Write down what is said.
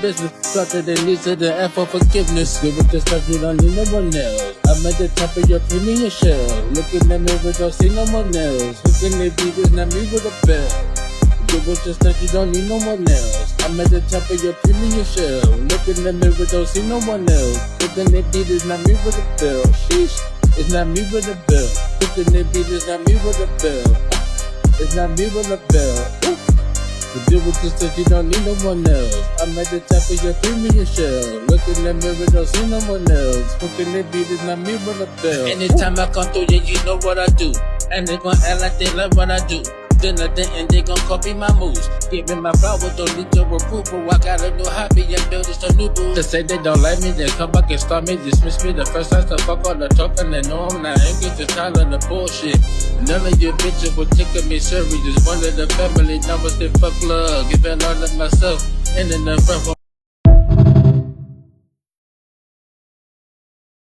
business. Started the need to the F for forgiveness. Give it to stuff you don't need no one else. I'm at the top of your premium shelf. Looking at me but don't see no one else. Looking at me, it's not me with a bell. Give it to stuff you don't need no one else. I'm at the top of your premium shelf. Looking at me but don't see no one else. Looking at me, it's not me with a bell. Sheesh, it's not me with a bell. Looking at me, it's not me with a bell. It's not me with a bell. The deal with this stuff you don't need no one else. I'm at the top of your premium shell. Looking at me, but don't see no one else. Looking at beat is not me with a bell. Anytime I come through, yeah, you know what I do. And they gon' act like they love what I do. Then at the end, they gon' copy my moves. Give me my flowers, don't need your approval. I got a new hobby, and build this a new boo. They say they don't like me, they come back and start me. Dismiss me the first time to fuck all the talking. They know I'm not angry, just tired of the bullshit. None of your bitches will take me serious. One of the family numbers, they fuck love. Giving all of myself, and in the front.